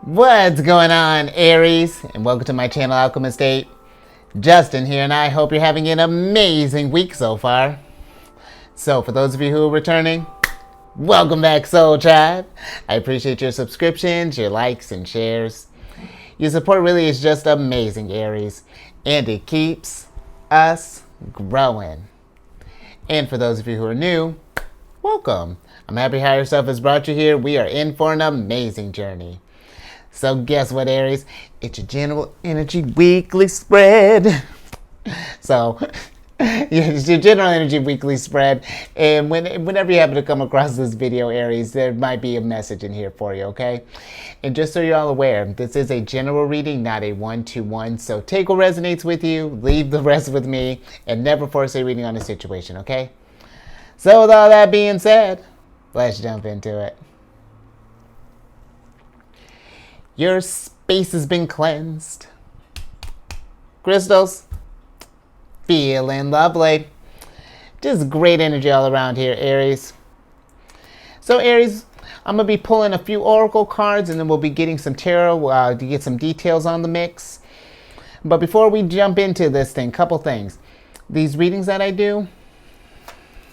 What's going on, Aries? And welcome to my channel, Alchemist. Justin here, and I hope you're having an amazing week so far. So, for those of you who are returning, welcome back, Soul Tribe. I appreciate your subscriptions, your likes, and shares. Your support really is just amazing, Aries, and it keeps us growing. And for those of you who are new, welcome. I'm happy how yourself has brought you here. We are in for an amazing journey. So guess what, Aries? It's your general energy weekly spread. So, it's your general energy weekly spread. And whenever you happen to come across this video, Aries, there might be a message in here for you, okay? And just so you're all aware, this is a general reading, not a one-to-one. So take what resonates with you, leave the rest with me, and never force a reading on a situation, okay? So with all that being said, let's jump into it. Your space has been cleansed. Crystals, feeling lovely. Just great energy all around here, Aries. So Aries, I'm going to be pulling a few oracle cards, and then we'll be getting some tarot to get some details on the mix. But before we jump into this thing, couple things. These readings that I do,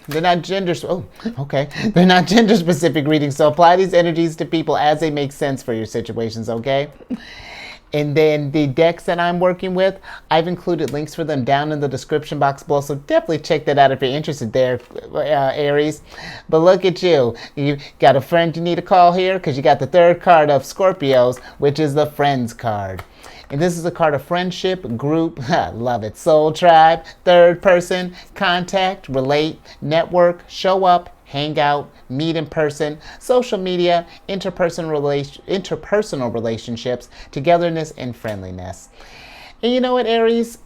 they're not They're not gender specific readings, so apply these energies to people as they make sense for your situations, okay? And then the decks that I'm working with, I've included links for them down in the description box below, so definitely check that out if you're interested there, Aries. But look at you. You got a friend you need to call here because you got the third card of Scorpios, which is the Friends card. And this is a card of friendship, group, love it, soul tribe, third person, contact, relate, network, show up, hang out, meet in person, social media, interpersonal relationships, togetherness, and friendliness. And you know what, Aries?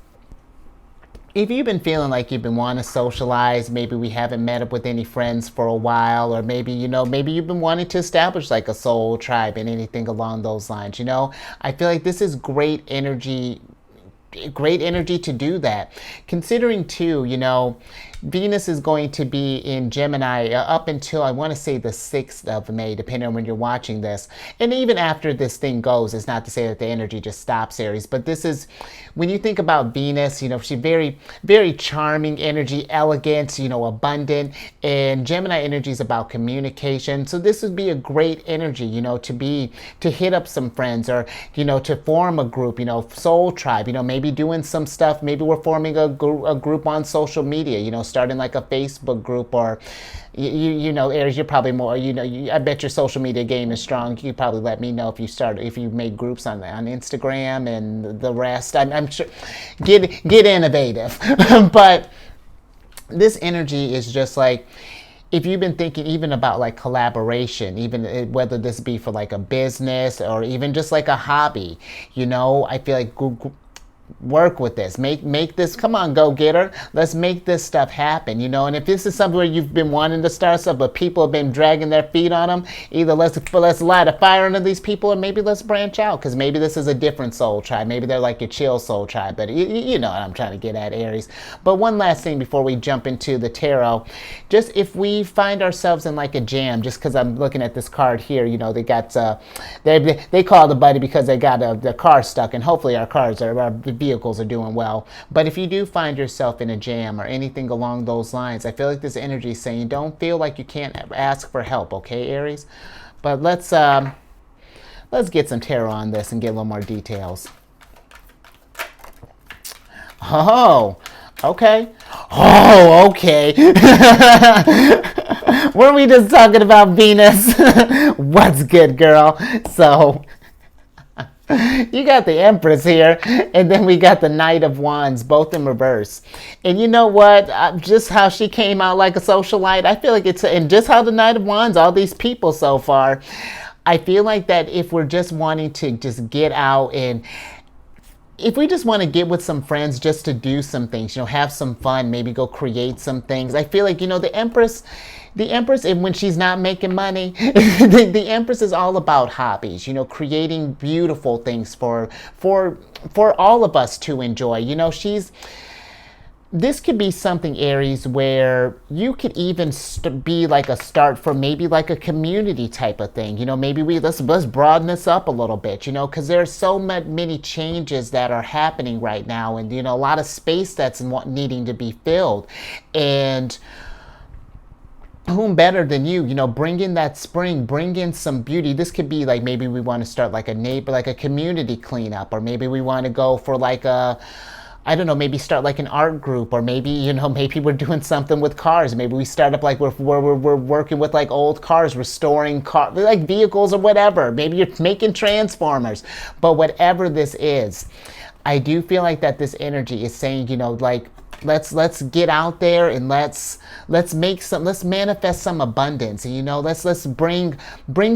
If you've been feeling like you've been wanting to socialize, maybe we haven't met up with any friends for a while, or maybe, maybe you've been wanting to establish like a soul tribe and anything along those lines, I feel like this is great energy to do that. Considering too, Venus is going to be in Gemini up until, I want to say, the 6th of May, depending on when you're watching this. And even after this thing goes, it's not to say that the energy just stops, Aries, but this is, when you think about Venus, she's very, very charming energy, elegant, abundant, and Gemini energy is about communication. So this would be a great energy, to hit up some friends, or, to form a group, soul tribe, maybe doing some stuff. Maybe we're forming a group on social media, starting like a Facebook group, or Aries, you're probably more, I bet your social media game is strong. You probably let me know if you make groups on Instagram and the rest. I'm sure, get innovative. But this energy is just like, if you've been thinking even about like collaboration, even whether this be for like a business or even just like a hobby, I feel like work with this, make this, come on, go getter, let's make this stuff happen, and if this is something where you've been wanting to start stuff but people have been dragging their feet on them, either let's light a fire under these people, or maybe let's branch out, because maybe this is a different soul tribe, maybe they're like your chill soul tribe, but you know what I'm trying to get at, Aries. But one last thing before we jump into the tarot, just if we find ourselves in like a jam, just because I'm looking at this card here, they got they called a buddy because they got the car stuck, and hopefully our vehicles are doing well. But if you do find yourself in a jam or anything along those lines, I feel like this energy is saying don't feel like you can't ask for help, okay, Aries? But let's get some tarot on this and get a little more details. Oh, okay. Oh, okay. Weren't we just talking about Venus? What's good, girl? So you got the Empress here, and then we got the Knight of Wands, both in reverse. And you know what? Just how she came out like a socialite, I feel like and just how the Knight of Wands, all these people so far, I feel like that if we're just wanting to just get out, and if we just want to get with some friends just to do some things, have some fun, maybe go create some things. I feel like, the Empress, and when she's not making money, the Empress is all about hobbies, creating beautiful things for all of us to enjoy. this could be something, Aries, where you could even be like a start for maybe like a community type of thing. You know, maybe let's broaden this up a little bit, you know, because there are so many changes that are happening right now, and, you know, a lot of space that's needing to be filled. And whom better than you know, bring in that spring, bring in some beauty. This could be like, maybe we want to start like a community cleanup, or maybe we want to go for like I don't know, maybe start like an art group, or maybe, you know, maybe we're doing something with cars. Maybe we start up like we're working with like old cars, restoring like vehicles or whatever. Maybe you're making transformers. But whatever this is, I do feel like that this energy is saying, you know, like, let's get out there and let's manifest some abundance, and, you know, let's bring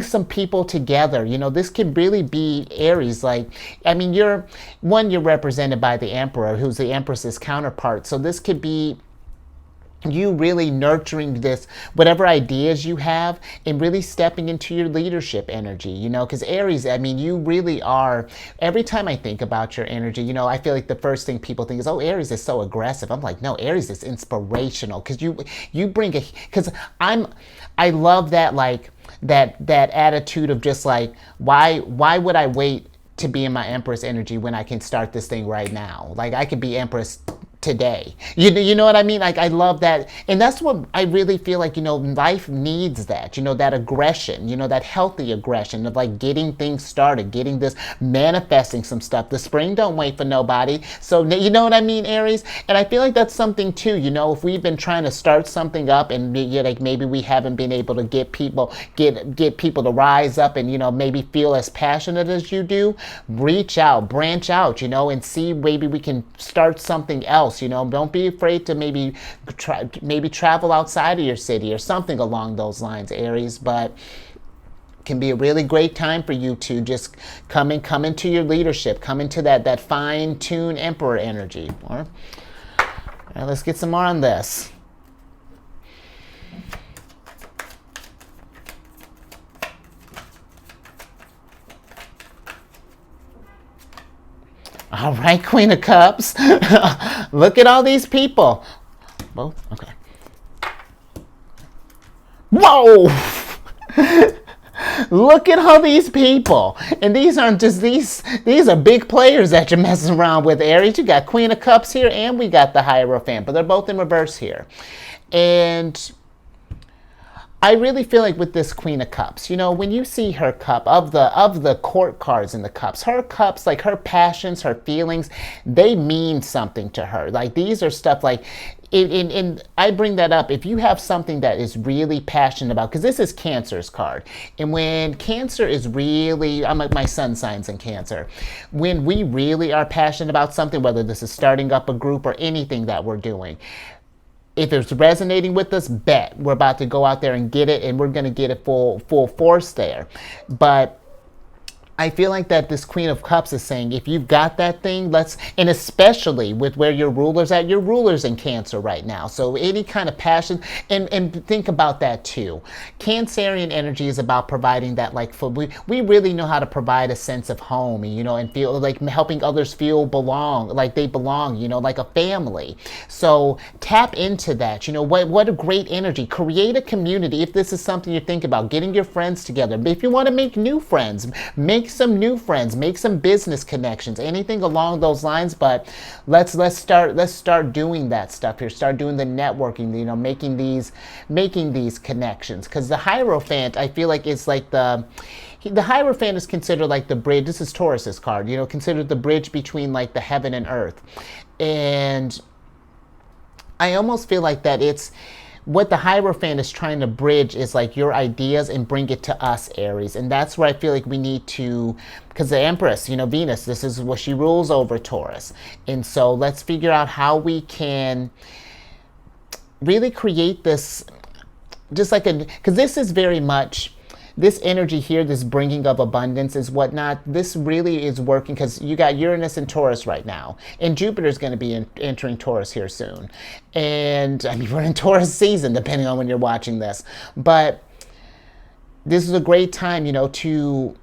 some people together. You know, this could really be, Aries, like, I mean, you're represented by the Emperor, who's the Empress's counterpart. So this could be you really nurturing this, whatever ideas you have, and really stepping into your leadership energy, you know, because Aries, I mean, you really are, every time I think about your energy, you know, I feel like the first thing people think is, oh, Aries is so aggressive. I'm like, no, Aries is inspirational, because you bring because I love that, like, that attitude of just like, why would I wait to be in my Empress energy when I can start this thing right now? Like, I could be Empress today. You know what I mean? Like, I love that. And that's what I really feel like, you know, life needs that, you know, that aggression, you know, that healthy aggression of like getting things started, getting this, manifesting some stuff. The spring don't wait for nobody. So, you know what I mean, Aries? And I feel like that's something too, you know, if we've been trying to start something up and like maybe we haven't been able to get people to rise up and, you know, maybe feel as passionate as you do, reach out, branch out, you know, and see, maybe we can start something else. You know, don't be afraid to maybe travel outside of your city or something along those lines, Aries. But can be a really great time for you to just come into your leadership, come into that fine-tuned Emperor energy. All right, let's get some more on this. All right, Queen of Cups. Look at all these people. Both? Okay. Whoa! Look at all these people. And these aren't just these are big players that you're messing around with, Aries. You got Queen of Cups here, and we got the Hierophant, but they're both in reverse here. And I really feel like with this Queen of Cups, you know, when you see her cup, of the court cards in the cups, her cups, like her passions, her feelings, they mean something to her. Like, these are stuff like, and I bring that up, if you have something that is really passionate about, because this is Cancer's card, and when Cancer is really, I'm like, my sun signs in Cancer, when we really are passionate about something, whether this is starting up a group or anything that we're doing, if it's resonating with us, bet we're about to go out there and get it, and we're going to get it full force there. But I feel like that this Queen of Cups is saying, if you've got that thing, and especially with where your ruler's at, your ruler's in Cancer right now. So any kind of passion, and think about that too. Cancerian energy is about providing that, like, we really know how to provide a sense of home, you know, and feel like helping others feel like they belong, you know, like a family. So tap into that, you know, what a great energy. Create a community. If this is something you think about, getting your friends together. If you want to make new friends, make some new friends, make some business connections, anything along those lines. But let's start doing that stuff here. Start doing the networking, you know, making these connections. Because the Hierophant, I feel like, it's like the Hierophant is considered like the bridge. This is Taurus's card, you know, considered the bridge between like the heaven and earth. And I almost feel like that it's what the Hierophant is trying to bridge is like your ideas and bring it to us, Aries. And that's where I feel like we need to, because the Empress, you know, Venus, this is what she rules over Taurus. And so let's figure out how we can really create this, just like because this is very much, this energy here, this bringing of abundance is whatnot. This really is working because you got Uranus and Taurus right now. And Jupiter's going to be entering Taurus here soon. And I mean, we're in Taurus season, depending on when you're watching this. But this is a great time, you know, to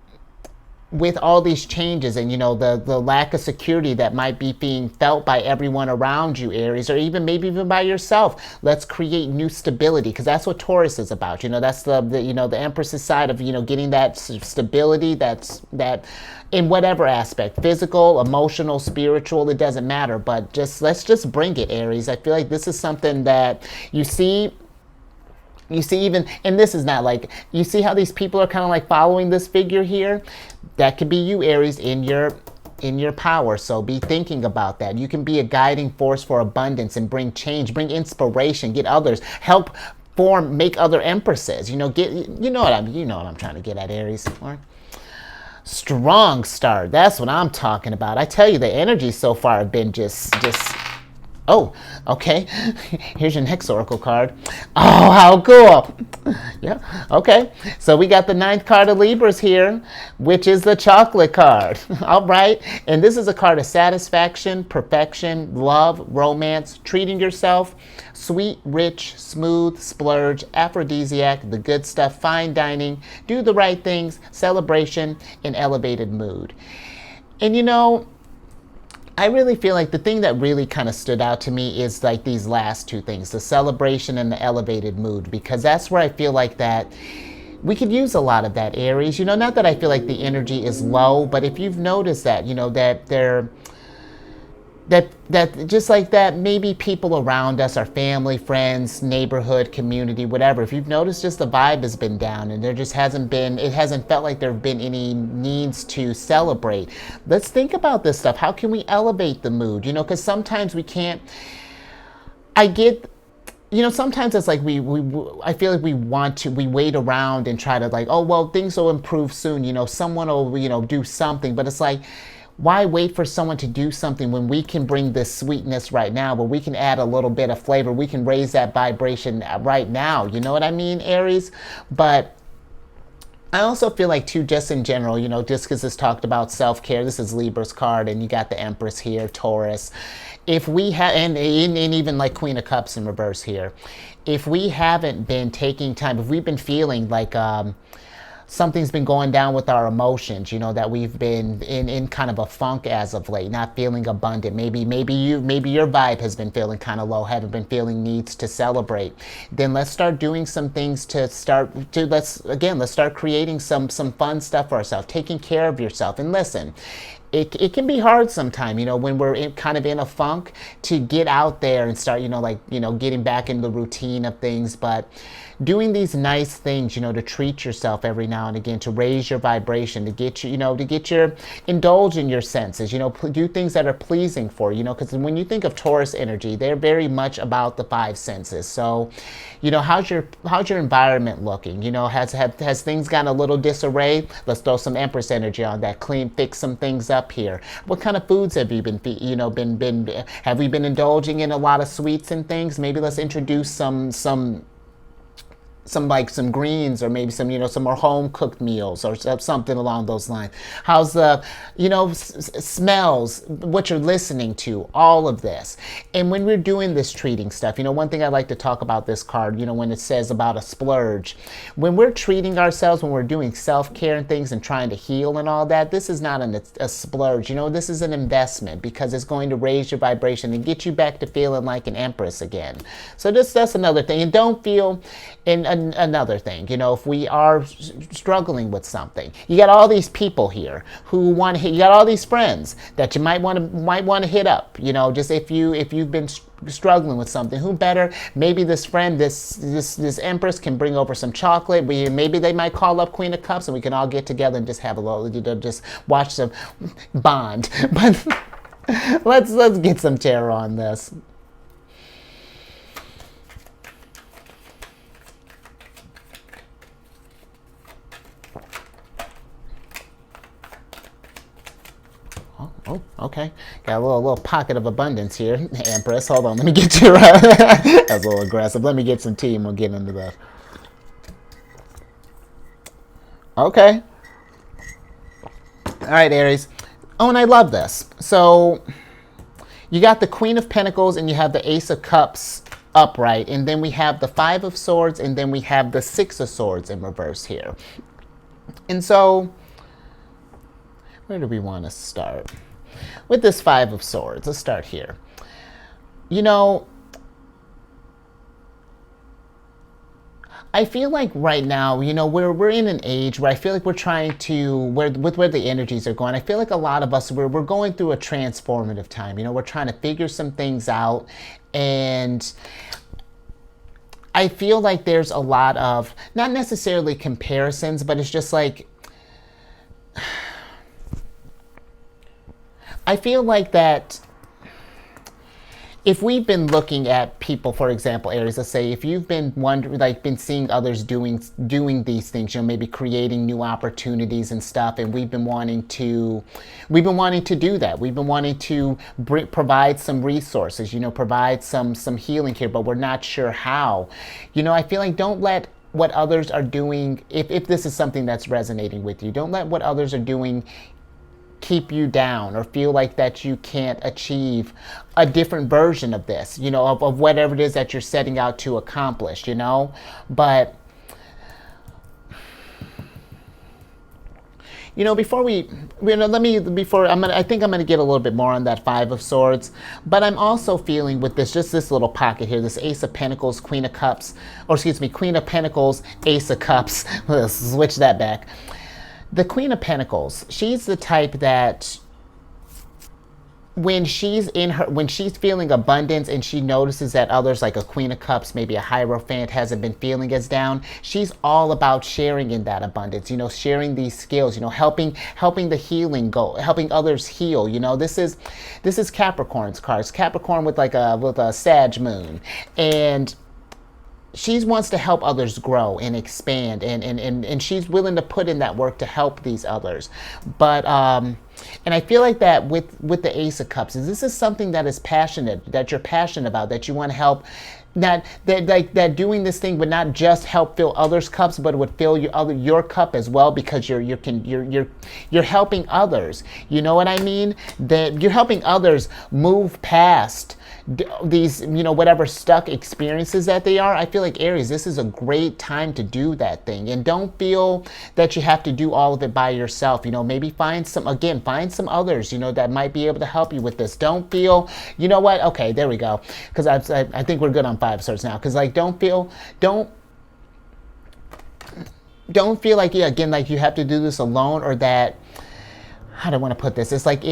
with all these changes and, you know, the lack of security that might be being felt by everyone around you, Aries, or even maybe even by yourself, let's create new stability, because that's what Taurus is about. You know, that's the you know, the Empress's side of, you know, getting that stability, that in whatever aspect, physical, emotional, spiritual, it doesn't matter, but just let's just bring it, Aries. I feel like this is something that you see even, and this is not like, you see how these people are kind of like following this figure here? That could be you, Aries, in your power. So be thinking about that. You can be a guiding force for abundance and bring change, bring inspiration, get others, help make other empresses. You know, you know what I'm trying to get at, Aries. Strong start. That's what I'm talking about. I tell you, the energy so far have been just oh, okay. Here's your next oracle card. Oh, how cool. Yeah, okay. So we got the 9th card of Libras here, which is the chocolate card. All right. And this is a card of satisfaction, perfection, love, romance, treating yourself, sweet, rich, smooth, splurge, aphrodisiac, the good stuff, fine dining, do the right things, celebration, and elevated mood. And you know, I really feel like the thing that really kind of stood out to me is like these last two things, the celebration and the elevated mood, because that's where I feel like that we could use a lot of that, Aries. You know, not that I feel like the energy is low, but if you've noticed that, you know, that that just like that, maybe people around us, our family, friends, neighborhood, community, whatever, if you've noticed, just the vibe has been down and there just hasn't felt like there have been any needs to celebrate. Let's think about this stuff. How can we elevate the mood? You know, because sometimes we can't, you know, sometimes it's like I feel like we wait around and try to like, oh, well, things will improve soon. You know, someone will, you know, do something, but it's like, why wait for someone to do something when we can bring this sweetness right now, but we can add a little bit of flavor. We can raise that vibration right now. You know what I mean, Aries? But I also feel like too, just in general, you know, just because it's talked about self-care, this is Libra's card and you got the Empress here, Taurus. If we have, and even like Queen of Cups in reverse here, if we haven't been taking time, if we've been feeling like, something's been going down with our emotions, you know, that we've been in kind of a funk as of late, not feeling abundant. Maybe your vibe has been feeling kind of low, haven't been feeling needs to celebrate. Then let's start doing some things let's start creating some fun stuff for ourselves, taking care of yourself. And listen, it can be hard sometimes, you know, when we're kind of in a funk, to get out there and start, you know, like, you know, getting back into the routine of things. But doing these nice things, you know, to treat yourself every now and again, to raise your vibration, to get you, you know, indulge in your senses, you know, do things that are pleasing for you, you know, because when you think of Taurus energy, they're very much about the 5 senses. So, you know, how's your environment looking? You know, has things gotten a little disarray? Let's throw some Empress energy on that, fix some things up here. What kind of foods have you have we been indulging in a lot of sweets and things? Maybe let's introduce some greens, or maybe some, you know, some more home cooked meals or something along those lines. How's the, you know, smells, what you're listening to, all of this. And when we're doing this treating stuff, you know, one thing I like to talk about this card, you know, when it says about a splurge, when we're treating ourselves, when we're doing self-care and things and trying to heal and all that, this is not a splurge, you know, this is an investment, because it's going to raise your vibration and get you back to feeling like an empress again. So that's another thing. And don't feel, another thing, you know, if we are struggling with something, you got all these people here who want to hit, you got all these friends that you might want to hit up, you know, just if you've been struggling with something, who better, maybe this friend, this Empress can bring over some chocolate. Maybe they might call up Queen of Cups and we can all get together and just have a little, you know, just watch some bond. But let's get some tarot on this. Oh, okay. Got a little pocket of abundance here, Empress. Hold on, let me get you right. That's a little aggressive. Let me get some tea and we'll get into that. Okay. All right, Aries. Oh, and I love this. So you got the Queen of Pentacles and you have the Ace of Cups upright, and then we have the 5 of Swords, and then we have the 6 of Swords in reverse here. And so Where do we want to start? With this Five of Swords, let's start here. You know, I feel like right now, you know, we're in an age where I feel like we're trying to, where the energies are going, I feel like a lot of us, we're going through a transformative time. You know, we're trying to figure some things out, and I feel like there's a lot of, not necessarily comparisons, but it's just like, I feel like that if we've been looking at people, for example, Aries, let's say, if you've been wondering, like, been seeing others doing these things, you know, maybe creating new opportunities and stuff, and we've been wanting to do that. We've been wanting to provide some resources, you know, provide some healing here, but we're not sure how. You know, I feel like don't let what others are doing, if this is something that's resonating with you, don't let what others are doing keep you down or feel like that you can't achieve a different version of this, you know, of whatever it is that you're setting out to accomplish, you know. But you know, I think I'm gonna get a little bit more on that Five of Swords, but I'm also feeling with this little pocket here, this Ace of Pentacles, Queen of Cups, or excuse me, Queen of Pentacles, Ace of Cups. Let's switch that back. The Queen of Pentacles, she's the type that when she's feeling abundance and she notices that others, like a Queen of Cups, maybe a Hierophant, hasn't been feeling as down, she's all about sharing in that abundance, you know, sharing these skills, you know, helping the healing go, helping others heal. You know, this is Capricorn's cards. Capricorn with a Sag moon, and she wants to help others grow and expand, and she's willing to put in that work to help these others. But and I feel like that with the Ace of Cups, this is something that you're passionate about, that you want to help. That doing this thing would not just help fill others' cups, but it would fill your cup as well, because you're helping others. You know what I mean? That you're helping others move past these, you know, whatever stuck experiences that they are. I feel like, Aries, this is a great time to do that thing, and don't feel that you have to do all of it by yourself. You know, maybe find some others, you know, that might be able to help you with this. Don't feel, you know what, okay, there we go, because I think we're good on Five of Swords now, because like don't feel like, yeah, again, like you have to do this alone, or that, how do I want to put this, it's like,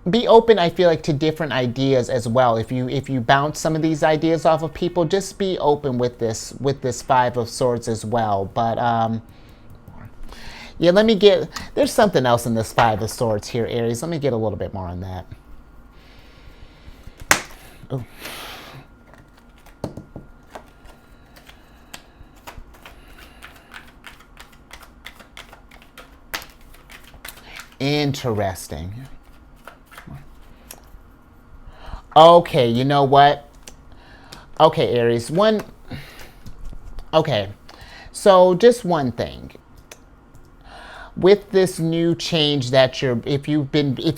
be open, I feel like, to different ideas as well. If you bounce some of these ideas off of people, just be open with this Five of Swords as well. But yeah, there's something else in this Five of Swords here, Aries. Let me get a little bit more on that. Oh. Interesting. Okay, you know what? Okay, Aries, okay, so just one thing. With this new change that if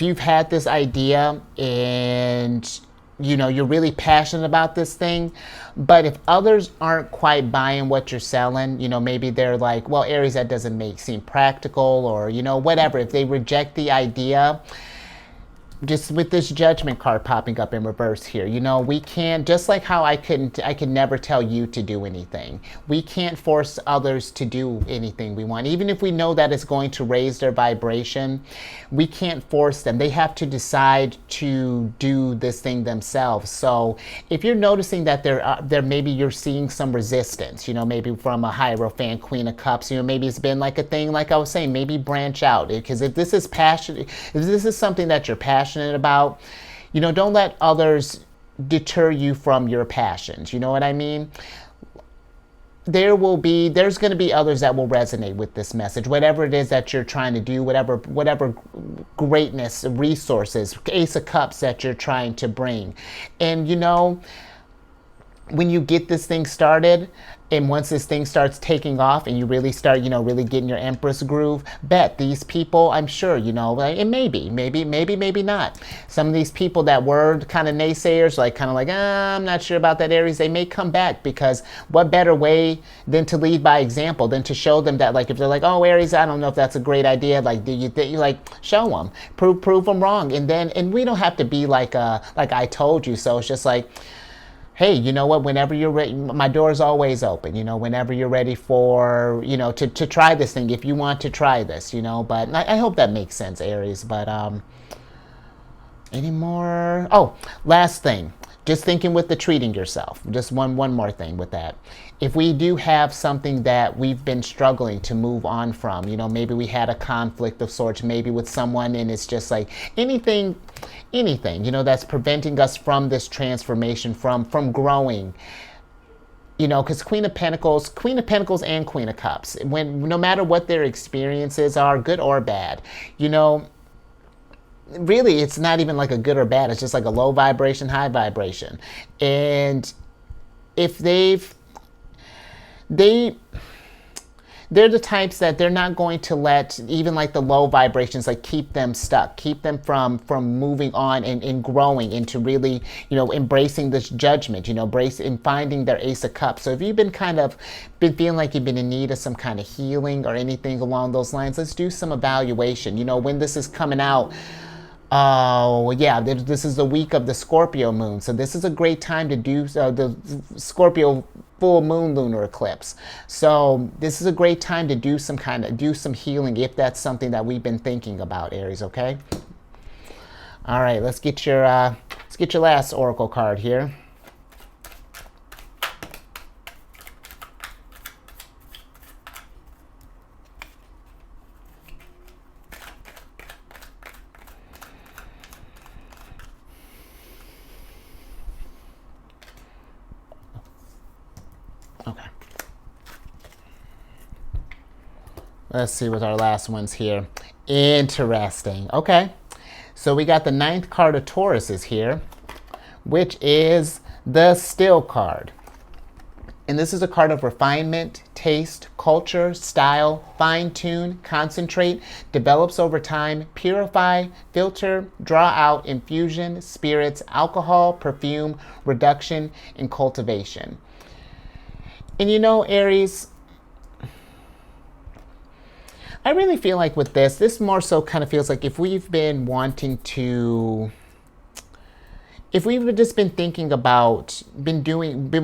you've had this idea and, you know, you're really passionate about this thing, but if others aren't quite buying what you're selling, you know, maybe they're like, well, Aries, that doesn't seem practical, or, you know, whatever, if they reject the idea, just with this Judgment card popping up in reverse here, you know, we can't, just like how I could never tell you to do anything. We can't force others to do anything we want. Even if we know that it's going to raise their vibration, we can't force them. They have to decide to do this thing themselves. So if you're noticing that there maybe you're seeing some resistance, you know, maybe from a Hierophant, Queen of Cups, you know, maybe it's been like a thing, like I was saying, maybe branch out. Because if this is passionate, if this is something that you're passionate about, you know, don't let others deter you from your passions. You know what I mean? There's going to be others that will resonate with this message, whatever it is that you're trying to do, whatever greatness, resources, Ace of Cups that you're trying to bring. And, you know, when you get this thing started, and once this thing starts taking off and you really start, really getting your Empress groove, bet these people, I'm sure, like, and maybe not. Some of these people that were kind of naysayers, like kind of like, I'm not sure about that Aries, they may come back, because what better way than to lead by example, than to show them that, like, if they're like, oh, Aries, I don't know if that's a great idea, like, do you think, like, show them, prove them wrong. And we don't have to be like I told you so. It's just like, hey, you know what, whenever you're ready, my door is always open, whenever you're ready for, to try this thing, if you want to try this, but I hope that makes sense, Aries. But any more? Oh, last thing, just thinking with the treating yourself, just one more thing with that. If we do have something that we've been struggling to move on from, maybe we had a conflict of sorts, maybe with someone, and it's just like anything, that's preventing us from this transformation, from growing, because Queen of Pentacles and Queen of Cups, no matter what their experiences are, good or bad, really it's not even like a good or bad, it's just like a low vibration, high vibration. And if they're the types that they're not going to let even like the low vibrations like keep them stuck, keep them from moving on and growing into really, embracing this judgment, embracing finding their Ace of Cups. So if you've been feeling like you've been in need of some kind of healing or anything along those lines, let's do some evaluation. When this is coming out, oh, yeah, this is the week of the Scorpio moon. So this is a great time to do the Scorpio full moon lunar eclipse. So this is a great time to do some healing if that's something that we've been thinking about, Aries, okay? All right, let's get your last oracle card here. Okay. Let's see what our last one's here. Interesting. Okay. So we got the 9th card of Taurus is here, which is the Still card. And this is a card of refinement, taste, culture, style, fine-tune, concentrate, develops over time, purify, filter, draw out, infusion, spirits, alcohol, perfume, reduction, and cultivation. And Aries, I really feel like with this more so kind of feels like if we've been wanting to, if we've just been thinking about, been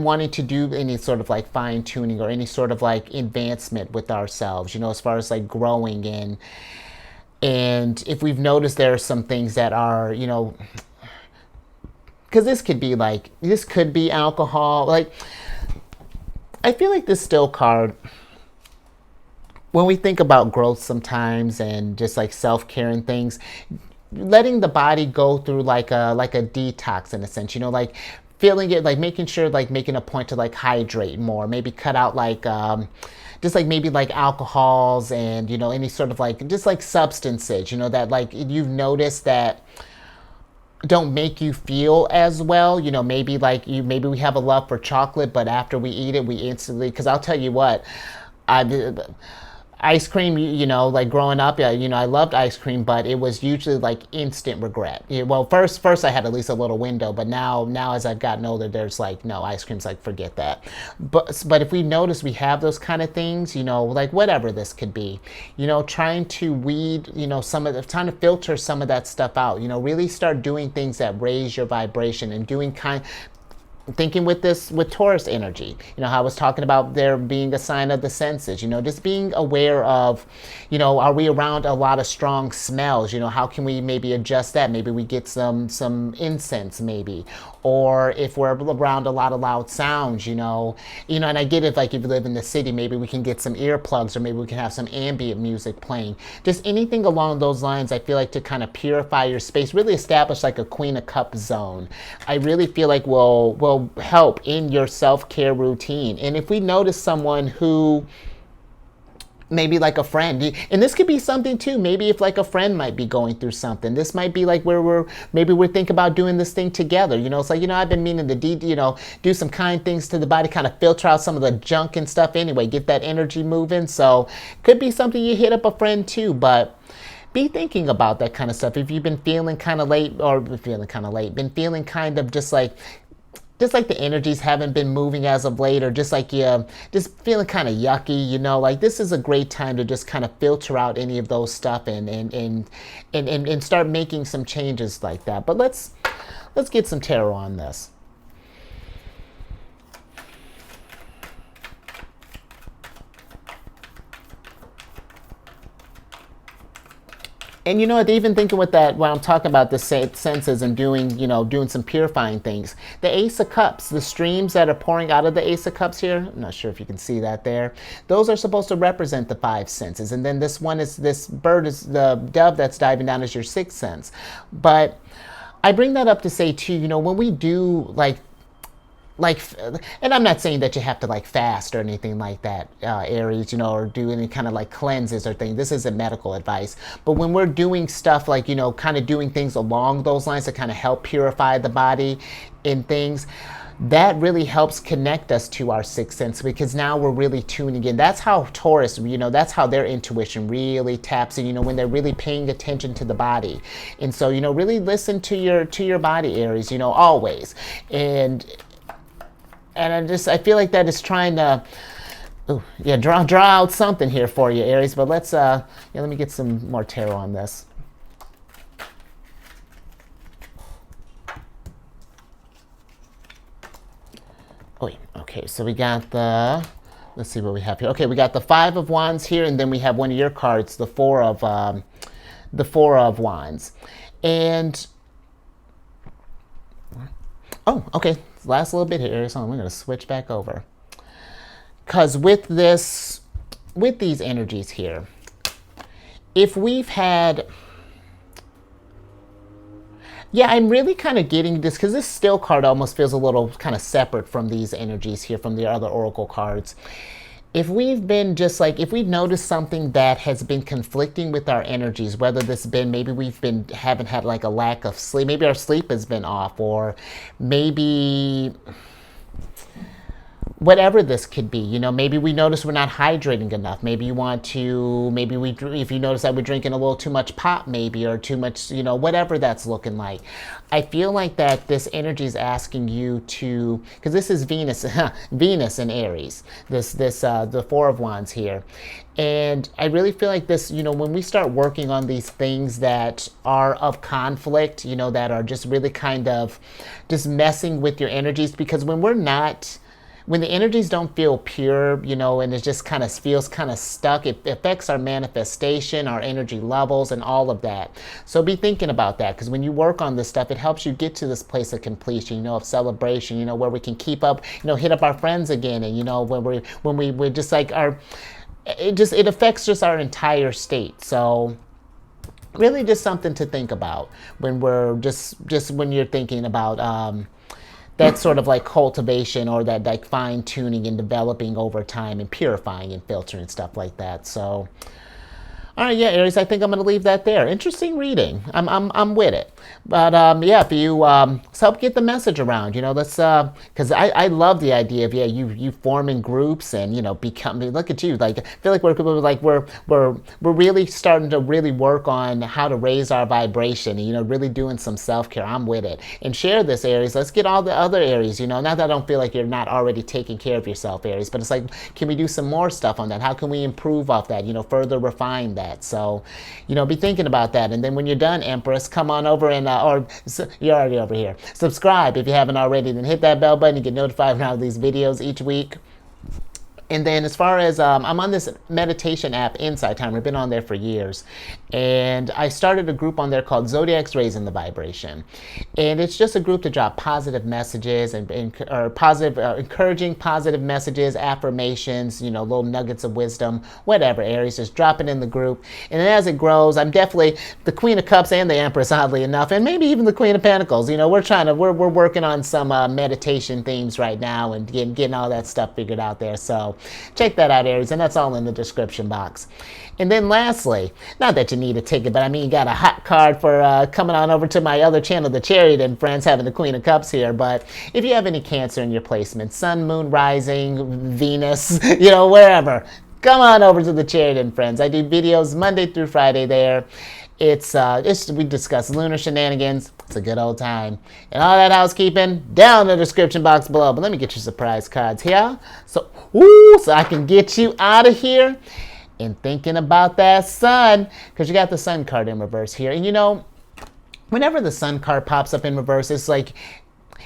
wanting to do any sort of like fine tuning or any sort of like advancement with ourselves, as far as like growing in, and if we've noticed there are some things that are, because this could be alcohol, like, I feel like this Still card, when we think about growth sometimes and just like self-care and things, letting the body go through like a detox in a sense, like feeling it, like making sure, like making a point to like hydrate more, maybe cut out like just like maybe like alcohols and any sort of like just like substances, that like you've noticed that don't make you feel as well, maybe we have a love for chocolate, but after we eat it we instantly, because I'll tell you what, ice cream, like growing up, I loved ice cream, but it was usually like instant regret. Well, first I had at least a little window, but now as I've gotten older, there's like, no, ice cream's like, forget that. But if we notice we have those kind of things, like whatever this could be, trying to weed, trying to filter some of that stuff out, really start doing things that raise your vibration and thinking with Taurus energy, how I was talking about there being a sign of the senses, just being aware of, are we around a lot of strong smells, how can we maybe adjust that? Maybe we get some incense maybe, or if we're around a lot of loud sounds, and I get it, like if you live in the city, maybe we can get some earplugs, or maybe we can have some ambient music playing, just anything along those lines. I feel like to kind of purify your space, really establish like a Queen of Cups zone, I really feel like will help in your self-care routine. And if we notice someone who maybe like a friend, and this could be something too, maybe if like a friend might be going through something, this might be like where we're thinking about doing this thing together. It's like, I've been meaning to do some kind things to the body, kind of filter out some of the junk and stuff anyway, get that energy moving. So could be something you hit up a friend too, but be thinking about that kind of stuff. If you've been feeling kind of late, been feeling kind of just like the energies haven't been moving as of late, or just like you just feeling kind of yucky, like this is a great time to just kind of filter out any of those stuff and start making some changes like that. But let's get some tarot on this. And even thinking with that, when I'm talking about the senses and doing some purifying things, the Ace of Cups, the streams that are pouring out of the Ace of Cups here, I'm not sure if you can see that there, those are supposed to represent the 5 senses. And then this bird is the dove that's diving down is your 6th sense. But I bring that up to say too, when we do and I'm not saying that you have to fast or anything like that, Aries, or do any kind of cleanses or thing. This isn't medical advice. But when we're doing stuff kind of doing things along those lines to kind of help purify the body in things, that really helps connect us to our 6th sense, because now we're really tuning in. That's how Taurus, that's how their intuition really taps in, when they're really paying attention to the body. And so, really listen to your body, Aries, always. And I feel like that is trying to, draw out something here for you, Aries. But let's, let me get some more tarot on this. Okay, so we got let's see what we have here. Okay, we got the 5 of Wands here, and then we have one of your cards, the 4 of Wands. And, okay. Last little bit here, so I'm going to switch back over. Because with these energies here, if we've had, I'm really kind of getting this, because this Still card almost feels a little kind of separate from these energies here, from the other Oracle cards. If we've been if we've noticed something that has been conflicting with our energies, whether this has been, maybe haven't had a lack of sleep, maybe our sleep has been off, or maybe whatever this could be, maybe we notice we're not hydrating enough. Maybe you want to, if you notice that we're drinking a little too much pop, maybe, or too much, whatever that's looking like. I feel like that this energy is asking you to, because this is Venus, Venus in Aries, the 4 of Wands here. And I really feel like this, when we start working on these things that are of conflict, that are just really kind of just messing with your energies, because when the energies don't feel pure, and it just kind of feels kind of stuck, it affects our manifestation, our energy levels, and all of that. So be thinking about that, because when you work on this stuff, it helps you get to this place of completion, of celebration, where we can keep up, hit up our friends again, and when we're just it affects just our entire state. So really just something to think about when we're just when you're thinking about that sort of cultivation, or that fine tuning and developing over time, and purifying and filtering and stuff like that. So, all right, Aries, I think I'm going to leave that there. Interesting reading. I'm with it. But if you help get the message around, let's because I love the idea of you forming groups and becoming. Look at you, I feel like we're really starting to really work on how to raise our vibration, and really doing some self-care. I'm with it. And share this, Aries. Let's get all the other Aries. Not that I don't feel like you're not already taking care of yourself, Aries, but it's can we do some more stuff on that? How can we improve off that? Further refine that. So, be thinking about that. And then when you're done, Empress, come on over and or you're already over here. Subscribe if you haven't already, then hit that bell button and get notified when I have these videos each week. And then as far as, I'm on this meditation app, Insight Timer. I've been on there for years. And I started a group on there called Zodiacs Raising the Vibration. And it's just a group to drop positive messages encouraging positive messages, affirmations, little nuggets of wisdom, whatever, Aries, just drop it in the group. And then as it grows, I'm definitely the Queen of Cups and the Empress, oddly enough, and maybe even the Queen of Pentacles. We're working on some meditation themes right now, and getting all that stuff figured out there. So check that out, Aries, and that's all in the description box. And then lastly, not that you need a ticket, but I mean, you got a hot card for coming on over to my other channel, The Chariot and Friends, having the Queen of Cups here. But if you have any Cancer in your placement, Sun, Moon, Rising, Venus, wherever, come on over to The Chariot and Friends. I do videos Monday through Friday there. We discuss lunar shenanigans. It's a good old time. And all that housekeeping down in the description box below. But let me get your surprise cards here. So I can get you out of here. And thinking about that sun, because you got the sun card in reverse here. And whenever the sun card pops up in reverse, it's like,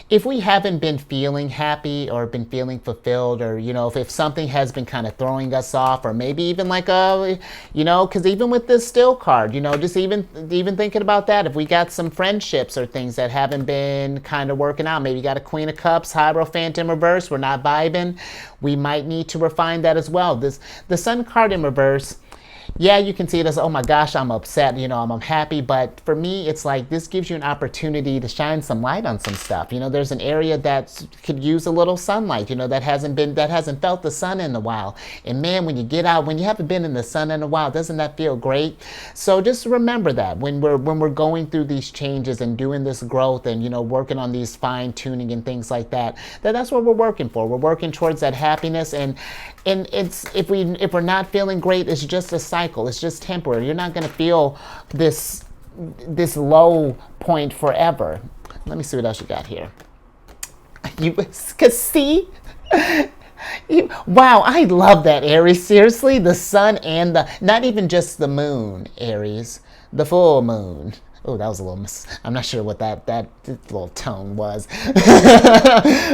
if we haven't been feeling happy or been feeling fulfilled, or, if something has been kind of throwing us off, or maybe even like because even with this still card, just even thinking about that, if we got some friendships or things that haven't been kind of working out, maybe you got a Queen of Cups, Hierophant in reverse, we're not vibing, we might need to refine that as well. The sun card in reverse, yeah, you can see it as, oh my gosh, I'm upset, I'm unhappy. But for me, it's like this gives you an opportunity to shine some light on some stuff. There's an area that could use a little sunlight, that hasn't felt the sun in a while. And man, when you get out, when you haven't been in the sun in a while, doesn't that feel great? So just remember that when we're going through these changes and doing this growth and, working on these fine tuning and things like that, that's what we're working for. We're working towards that happiness. And it's, if we're not feeling great, it's just a cycle. It's just temporary. You're not going to feel this low point forever. Let me see what else you got here. See? Wow, I love that, Aries. Seriously, the sun and not even just the moon, Aries, the full moon. Oh, that was a little I'm not sure what that little tone was.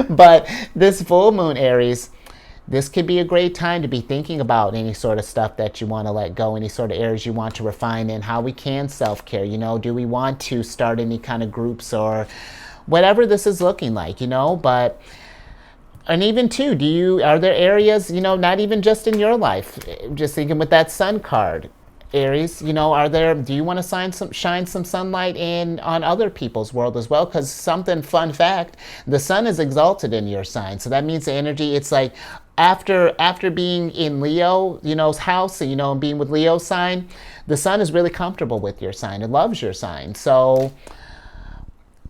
But this full moon, Aries, this could be a great time to be thinking about any sort of stuff that you want to let go, any sort of areas you want to refine in, how we can self-care. Do we want to start any kind of groups or whatever this is looking like, but, and even too, are there areas, not even just in your life, just thinking with that sun card, Aries, do you want to shine some sunlight on other people's world as well? Because fun fact, the sun is exalted in your sign. So that means the energy, it's like after being in Leo's house, and being with Leo's sign, the sun is really comfortable with your sign. It loves your sign. So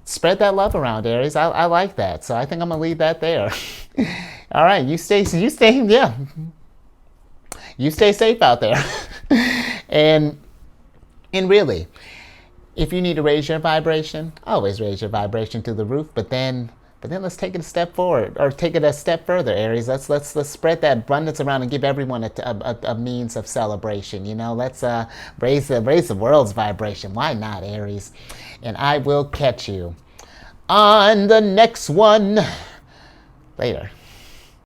spread that love around, Aries. I like that. So I think I'm going to leave that there. All right. You stay safe out there. And really, if you need to raise your vibration, always raise your vibration to the roof. But then let's take it a step forward, or take it a step further, Aries. Let's spread that abundance around and give everyone a means of celebration. Let's raise the world's vibration. Why not, Aries? And I will catch you on the next one later.